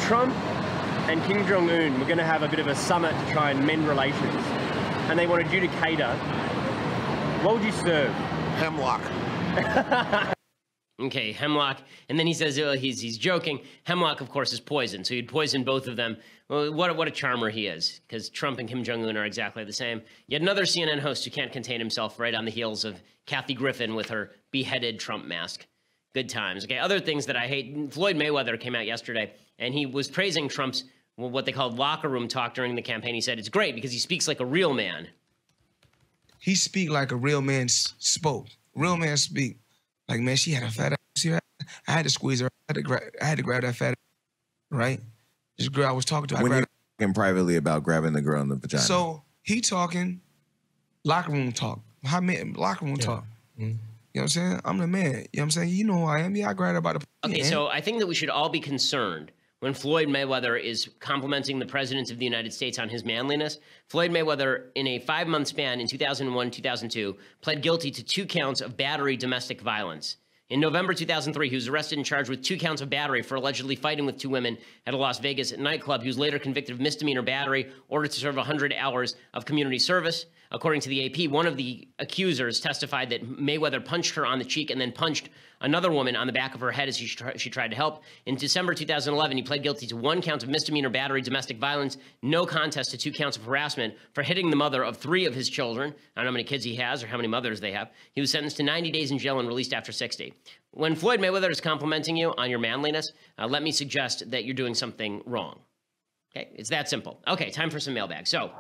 Trump and Kim Jong-un were going to have a bit of a summit to try and mend relations, and they wanted you to cater, what would you serve? Hemlock. Okay, hemlock. And then he says he's joking. Hemlock, of course, is poison. So you'd poison both of them. Well, what a charmer he is, because Trump and Kim Jong-un are exactly the same. Yet another CNN host who can't contain himself right on the heels of Kathy Griffin with her beheaded Trump mask. Good times. Okay, other things that I hate. Floyd Mayweather came out yesterday, and he was praising Trump's, what they called locker room talk during the campaign. He said it's great because he speaks like a real man. He speak like a real man spoke. Real man speak. Like, man, she had a fat ass here. I had to squeeze her. I had to grab that fat ass, right? This girl I was talking to. When you're talking privately about grabbing the girl in the vagina. So he talking locker room talk. Locker room talk. Mm-hmm. You know what I'm saying? I'm the man. You know what I'm saying? You know who I am. Yeah, I grabbed her by the... Okay, so I think that we should all be concerned when Floyd Mayweather is complimenting the president of the United States on his manliness. Floyd Mayweather, in a 5-month span in 2001, 2002, pled guilty to 2 counts of battery domestic violence. In November 2003, he was arrested and charged with 2 counts of battery for allegedly fighting with 2 women at a Las Vegas nightclub. He was later convicted of misdemeanor battery, ordered to serve 100 hours of community service. According to the AP, one of the accusers testified that Mayweather punched her on the cheek and then punched another woman on the back of her head as she tried to help. In December 2011, he pled guilty to 1 count of misdemeanor battery domestic violence, no contest to 2 counts of harassment for hitting the mother of 3 of his children. I don't know how many kids he has or how many mothers they have. He was sentenced to 90 days in jail and released after 60. When Floyd Mayweather is complimenting you on your manliness, let me suggest that you're doing something wrong. Okay, it's that simple. Okay, time for some mailbag. So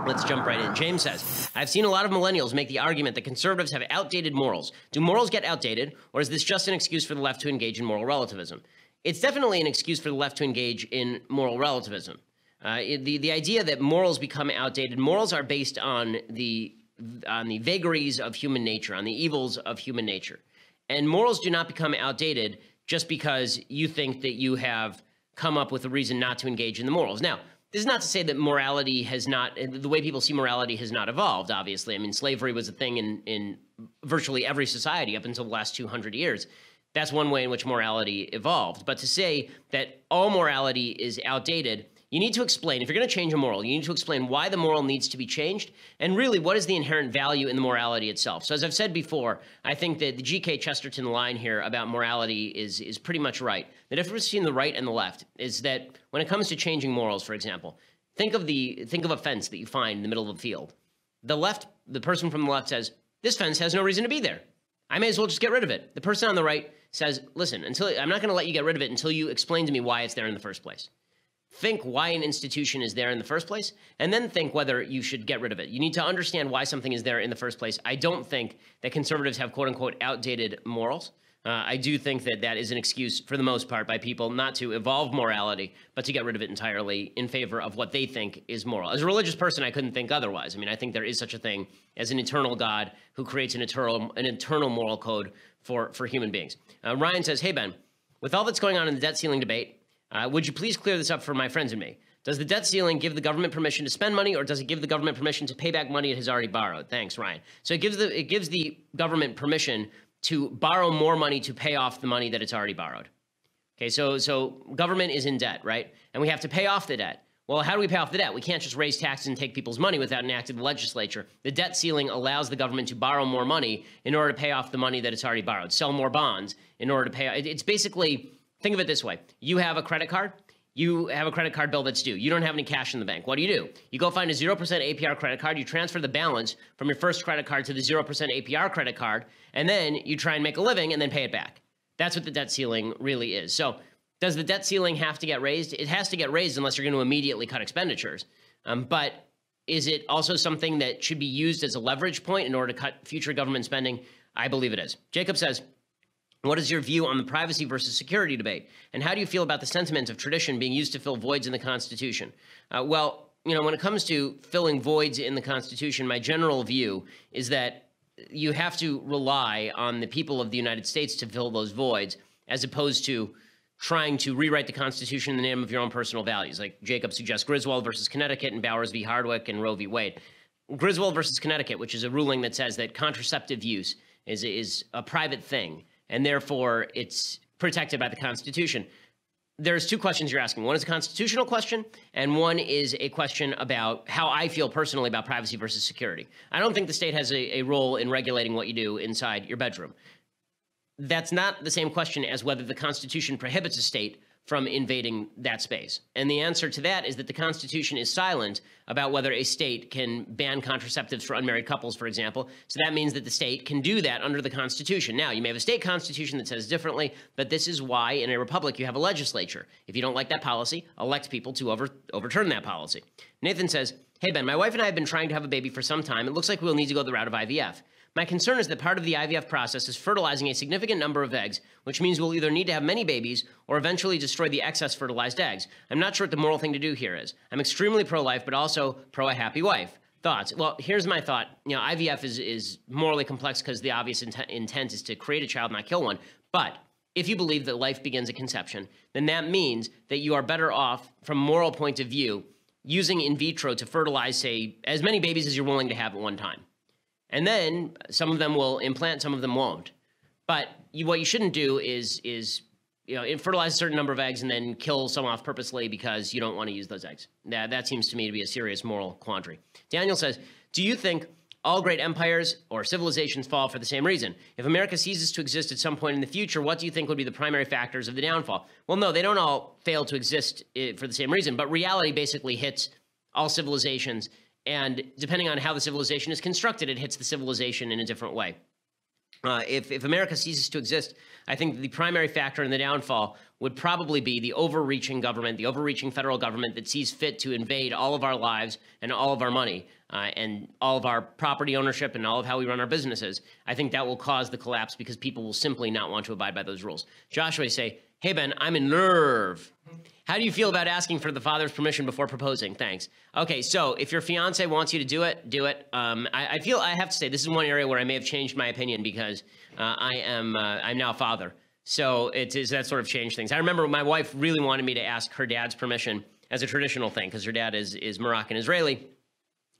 let's jump right in. James says, I've seen a lot of millennials make the argument that conservatives have outdated morals. Do morals get outdated, or is this just an excuse for the left to engage in moral relativism? It's definitely an excuse for the left to engage in moral relativism. The idea that morals become outdated, morals are based on the vagaries of human nature, on the evils of human nature. And morals do not become outdated just because you think that you have come up with a reason not to engage in the morals. Now, this is not to say that morality has not, the way people see morality has not evolved, obviously. I mean, slavery was a thing in virtually every society up until the last 200 years. That's one way in which morality evolved. But to say that all morality is outdated, you need to explain, if you're going to change a moral, you need to explain why the moral needs to be changed, and really what is the inherent value in the morality itself. So as I've said before, I think that the G.K. Chesterton line here about morality is pretty much right. The difference between the right and the left is that when it comes to changing morals, for example, think of a fence that you find in the middle of a field. The person from the left says, this fence has no reason to be there. I may as well just get rid of it. The person on the right says, listen, I'm not going to let you get rid of it until you explain to me why it's there in the first place. Think why an institution is there in the first place, and then think whether you should get rid of it. You need to understand why something is there in the first place. I don't think that conservatives have quote-unquote outdated morals. I do think that that is an excuse for the most part by people not to evolve morality, but to get rid of it entirely in favor of what they think is moral. As a religious person, I couldn't think otherwise. I mean, I think there is such a thing as an eternal God who creates an eternal moral code for human beings. Ryan says, hey, Ben, with all that's going on in the debt ceiling debate, would you please clear this up for my friends and me? Does the debt ceiling give the government permission to spend money, or does it give the government permission to pay back money it has already borrowed? Thanks, Ryan. So it gives the government permission to borrow more money to pay off the money that it's already borrowed. Okay, so government is in debt, right? And we have to pay off the debt. Well, how do we pay off the debt? We can't just raise taxes and take people's money without an act of the legislature. The debt ceiling allows the government to borrow more money in order to pay off the money that it's already borrowed, sell more bonds in order to pay. It's basically, think of it this way. You have a credit card. You have a credit card bill that's due. You don't have any cash in the bank. What do? You go find a 0% APR credit card. You transfer the balance from your first credit card to the 0% APR credit card, and then you try and make a living and then pay it back. That's what the debt ceiling really is. So does the debt ceiling have to get raised? It has to get raised unless you're going to immediately cut expenditures. But is it also something that should be used as a leverage point in order to cut future government spending? I believe it is. Jacob says, what is your view on the privacy versus security debate? And how do you feel about the sentiment of tradition being used to fill voids in the Constitution? Well, when it comes to filling voids in the Constitution, my general view is that you have to rely on the people of the United States to fill those voids, as opposed to trying to rewrite the Constitution in the name of your own personal values. Like Jacob suggests Griswold versus Connecticut and Bowers v. Hardwick and Roe v. Wade. Griswold versus Connecticut, which is a ruling that says that contraceptive use is a private thing, and therefore it's protected by the Constitution. there's two questions you're asking. One is a constitutional question, and one is a question about how I feel personally about privacy versus security. I don't think the state has a role in regulating what you do inside your bedroom. That's not the same question as whether the Constitution prohibits a state from invading that space. And the answer to that is that the Constitution is silent about whether a state can ban contraceptives for unmarried couples, for example. So that means that the state can do that under the Constitution. Now, you may have a state constitution that says differently, but this is why in a republic you have a legislature. If you don't like that policy, elect people to overturn that policy. Nathan says, hey, Ben, my wife and I have been trying to have a baby for some time. It looks like we'll need to go the route of IVF. My concern is that part of the IVF process is fertilizing a significant number of eggs, which means we'll either need to have many babies or eventually destroy the excess fertilized eggs. I'm not sure what the moral thing to do here is. I'm extremely pro-life, but also pro-a-happy wife. Thoughts? Well, here's my thought. You know, IVF is morally complex because the obvious intent is to create a child, not kill one. But if you believe that life begins at conception, then that means that you are better off, from a moral point of view, using in vitro to fertilize, say, as many babies as you're willing to have at one time. And then some of them will implant, some of them won't. But what you shouldn't do is fertilize a certain number of eggs and then kill some off purposely because you don't want to use those eggs. That seems to me to be a serious moral quandary. Daniel says, do you think all great empires or civilizations fall for the same reason? If America ceases to exist at some point in the future, what do you think would be the primary factors of the downfall? Well, no, they don't all fail to exist for the same reason, but reality basically hits all civilizations. And depending on how the civilization is constructed, it hits the civilization in a different way. If America ceases to exist, I think the primary factor in the downfall would probably be the overreaching government, the overreaching federal government that sees fit to invade all of our lives and all of our money and all of our property ownership and all of how we run our businesses. I think that will cause the collapse because people will simply not want to abide by those rules. Joshua say, hey, Ben, I'm in nerve. How do you feel about asking for the father's permission before proposing? Thanks. Okay, so if your fiance wants you to do it, do it. I feel I have to say this is one area where I may have changed my opinion because I'm now a father. So that sort of changed things. I remember my wife really wanted me to ask her dad's permission as a traditional thing because her dad is Moroccan-Israeli.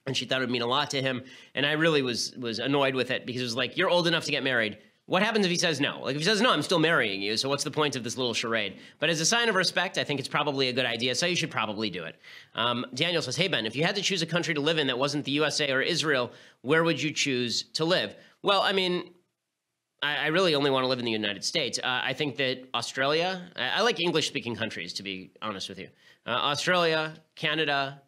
And she thought it would mean a lot to him. And I really was annoyed with it because it was like, you're old enough to get married. What happens if he says no? Like if he says no, I'm still marrying you. So what's the point of this little charade? But as a sign of respect, I think it's probably a good idea. So you should probably do it. Daniel says, hey, Ben, if you had to choose a country to live in that wasn't the USA or Israel, where would you choose to live? Well, I mean, I really only want to live in the United States. I think that Australia, I like English-speaking countries, to be honest with you. Australia, Canada,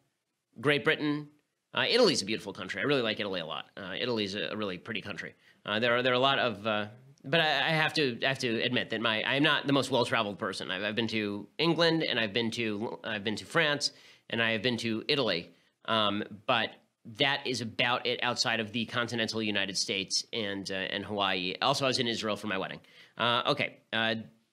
Great Britain. Italy's a beautiful country. I really like Italy a lot. Italy's a really pretty country. There are a lot of, but I have to admit that I am not the most well-traveled person. I've been to England and I've been to France and I have been to Italy, but that is about it outside of the continental United States and Hawaii. Also, I was in Israel for my wedding. Okay.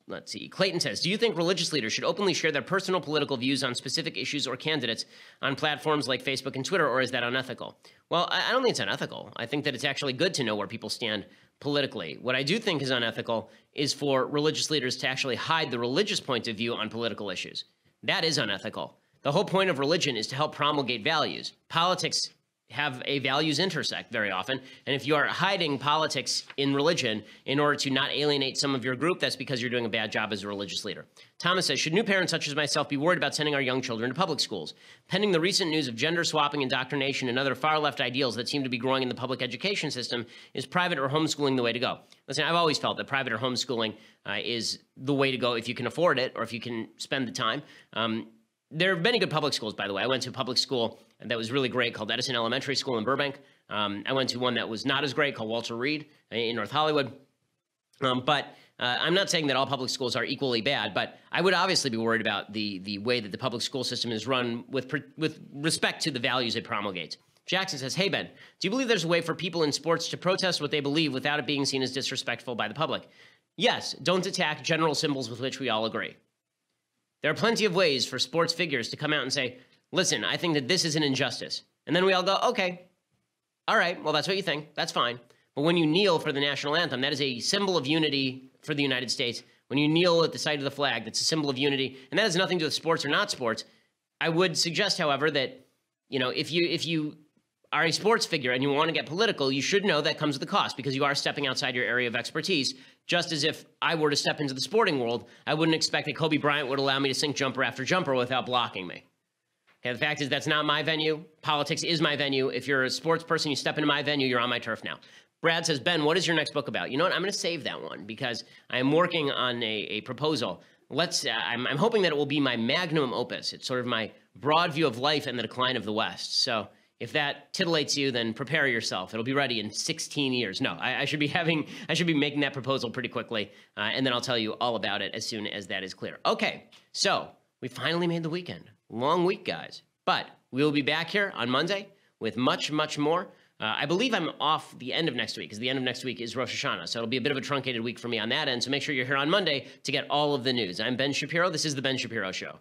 Let's see. Clayton says, do you think religious leaders should openly share their personal political views on specific issues or candidates on platforms like Facebook and Twitter, or is that unethical? Well, I don't think it's unethical. I think that it's actually good to know where people stand politically. What I do think is unethical is for religious leaders to actually hide the religious point of view on political issues. That is unethical. The whole point of religion is to help promulgate values. Politics have a values intersect very often. And if you are hiding politics in religion in order to not alienate some of your group, that's because you're doing a bad job as a religious leader. Thomas says, should new parents such as myself be worried about sending our young children to public schools? Pending the recent news of gender swapping, indoctrination, and other far-left ideals that seem to be growing in the public education system, is private or homeschooling the way to go? Listen, I've always felt that private or homeschooling is the way to go if you can afford it or if you can spend the time. There are many good public schools, by the way. I went to a public school that was really great called Edison Elementary School in Burbank. I went to one that was not as great called Walter Reed in North Hollywood. But I'm not saying that all public schools are equally bad, but I would obviously be worried about the way that the public school system is run with respect to the values it promulgates. Jackson says, hey, Ben, do you believe there's a way for people in sports to protest what they believe without it being seen as disrespectful by the public? Yes, don't attack general symbols with which we all agree. There are plenty of ways for sports figures to come out and say, listen, I think that this is an injustice. And then we all go, okay, all right, well, that's what you think. That's fine. But when you kneel for the national anthem, that is a symbol of unity for the United States. When you kneel at the sight of the flag, that's a symbol of unity. And that has nothing to do with sports or not sports. I would suggest, however, that, if you are a sports figure and you want to get political, you should know that comes with a cost because you are stepping outside your area of expertise. Just as if I were to step into the sporting world, I wouldn't expect that Kobe Bryant would allow me to sink jumper after jumper without blocking me. Okay, the fact is that's not my venue. Politics is my venue. If you're a sports person, you step into my venue, you're on my turf now. Brad says, Ben, what is your next book about? You know what? I'm going to save that one because I'm working on a proposal. I'm hoping that it will be my magnum opus. It's sort of my broad view of life and the decline of the West. So if that titillates you, then prepare yourself. It'll be ready in 16 years. No, I should be making that proposal pretty quickly, and then I'll tell you all about it as soon as that is clear. Okay, so we finally made the weekend. Long week, guys. But we will be back here on Monday with much, much more. I believe I'm off the end of next week because the end of next week is Rosh Hashanah. So it'll be a bit of a truncated week for me on that end. So make sure you're here on Monday to get all of the news. I'm Ben Shapiro. This is The Ben Shapiro Show.